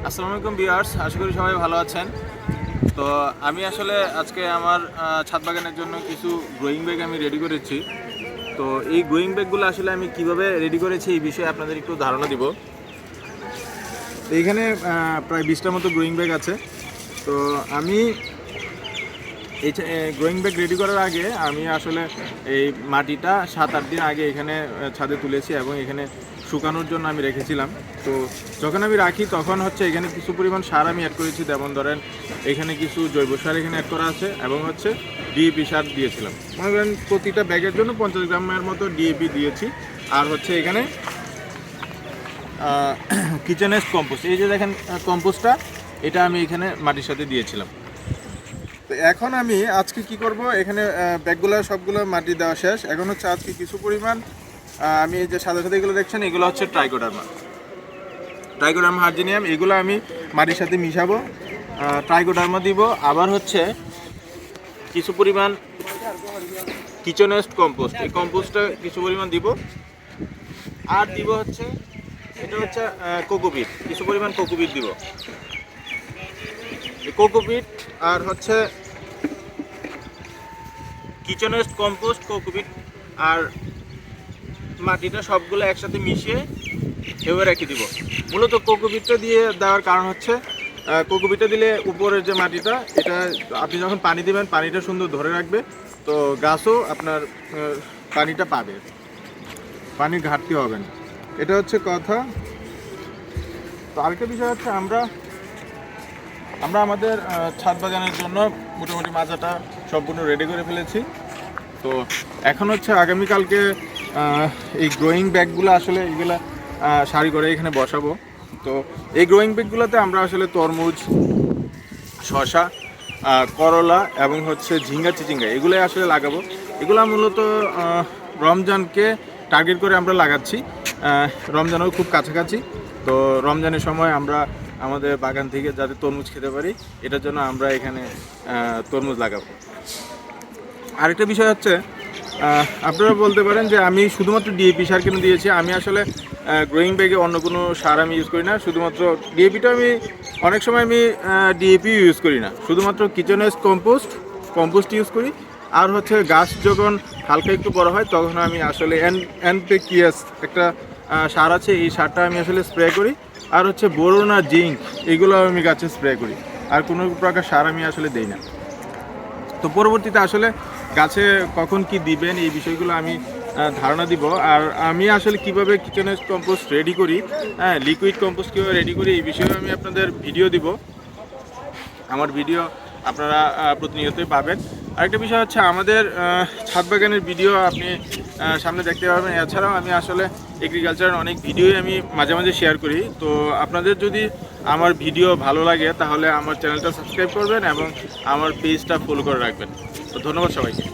আসসালামু আলাইকুম ভিউয়ার্স, আশা করি সবাই ভালো আছেন। তো আমি আসলে আজকে আমার ছাদ বাগানের জন্য কিছু গ্রোয়িং ব্যাগ আমি রেডি করেছি। তো এই গ্রোয়িং ব্যাগগুলো আসলে আমি কিভাবে রেডি করেছি এই বিষয়ে আপনাদের একটু ধারণা দিব। তো এইখানে প্রায় 20টার মতো গ্রোয়িং ব্যাগ আছে। তো আমি এই গ্রোয়িং ব্যাগ রেডি করার আগে আমি আসলে এই মাটিটা 7-8 দিন আগে এখানে ছাদে তুলেছি এবং এখানে শুকানোর জন্য আমি রেখেছিলাম। তো যখন আমি রাখি তখন হচ্ছে এখানে কিছু পরিমাণ সার আমি অ্যাড করেছি, যেমন ধরেন এখানে কিছু জৈব সার এখানে অ্যাড করা আছে এবং হচ্ছে ডিএপি সার দিয়েছিলাম। মনে করেন প্রতিটা ব্যাগের জন্য 50 গ্রামের মতো ডিএপি দিয়েছি। আর হচ্ছে এখানে কিচেন ওয়েস্ট কম্পোস্ট, এই যে দেখেন কম্পোস্টটা, এটা আমি এখানে মাটির সাথে দিয়েছিলাম। তো এখন আমি আজকে কি করব, এখানে ব্যাগগুলো সবগুলো মাটি দেওয়া শেষ। এখন হচ্ছে আজকে কিছু পরিমাণ আমি এই যে সাদা সাদা এগুলো দেখছেন, এগুলো হচ্ছে ট্রাইকোডার্মা হার্জিনিয়াম, এগুলো আমি মাটির সাথে মিশাবো। ট্রাইকোডার্মা দিব, আবার হচ্ছে কিছু পরিমাণ কিচেন ওয়েস্ট কম্পোস্ট, এই কম্পোস্টটা কিছু পরিমাণ দিব। আর দিব হচ্ছে এটা হচ্ছে কোকোপিট, কিছু পরিমাণ কোকোপিট দিব। কোকোপিট আর হচ্ছে কিচেন ওয়েস্ট কম্পোস্ট, কোকোপিট আর মাটিটা সবগুলো একসাথে মিশিয়ে এভাবে রেখে দিব। মূলত কোকোপিটটা দিয়ে দেওয়ার কারণ হচ্ছে কোকোপিটটা দিলে উপরের যে মাটিটা, এটা আপনি যখন পানি দেবেন পানিটা সুন্দর ধরে রাখবে, তো গাছও আপনার পানিটা পাবে, পানির ঘাটতি হবে না। এটা হচ্ছে কথা। তো আরেকটা বিষয় হচ্ছে আমরা আমাদের ছাদ বাগানের জন্য মোটামুটি মাচাটা সম্পূর্ণ রেডি করে ফেলেছি। তো এখন হচ্ছে আগামীকালকে এই গ্রোয়িং ব্যাগগুলো আসলে এগুলো সারি করে এখানে বসাবো। তো এই গ্রোয়িং ব্যাগগুলোতে আমরা আসলে তরমুজ, শসা, করলা এবং হচ্ছে ঝিঙ্গা চিচিঙ্গা এগুলোই আসলে লাগাবো। এগুলো মূলত রমজানকে টার্গেট করে আমরা লাগাচ্ছি। রমজানও খুব কাছাকাছি, তো রমজানের সময় আমরা আমাদের বাগান থেকে যাতে তরমুজ খেতে পারি, এটার জন্য আমরা এখানে তরমুজ লাগাবো। আরেকটা বিষয় হচ্ছে, আপনারা বলতে পারেন যে আমি শুধুমাত্র ডিএপি সার কেন দিয়েছি। আমি আসলে গ্রোয়িং ব্যাগে অন্য কোনো সার আমি ইউজ করি না, শুধুমাত্র ডিএপিটা আমি অনেক সময় আমি ডিএপি ইউজ করি না, শুধুমাত্র কিচেন ওয়েস্ট কম্পোস্ট ইউজ করি। আর হচ্ছে গাছ যখন হালকা একটু বড় হয় তখন আমি আসলে এনপিকেএস একটা সার আছে, এই সারটা আমি আসলে স্প্রে করি। আর হচ্ছে বোরন আর জিঙ্ক এগুলো আমি গাছে স্প্রে করি, আর কোনো প্রকার সার আমি আসলে দিই না। তো পরবর্তীতে আসলে গাছে কখন কি দিবেন এই বিষয়গুলো আমি ধারণা দিব। আর আমি আসলে কিভাবে কিচেন ওয়েস্ট কম্পোস্ট রেডি করি, লিকুইড কম্পোস্ট কীভাবে রেডি করি এই বিষয়ে আমি আপনাদের ভিডিও দিব। আমার ভিডিও আপনারা প্রতিনিয়তই পাবেন। আরেকটা বিষয় হচ্ছে আমাদের ছাদ বাগানের ভিডিও আপনি সামনে দেখতে পাবেন। এছাড়াও আমি আসলে এগ্রিকালচারের অনেক ভিডিওই আমি মাঝে মাঝে শেয়ার করি। তো আপনাদের যদি আমার ভিডিও ভালো লাগে তাহলে আমার চ্যানেলটা সাবস্ক্রাইব করবেন এবং আমার পেজটা ফলো করে রাখবেন। তো ধন্যবাদ সবাইকে।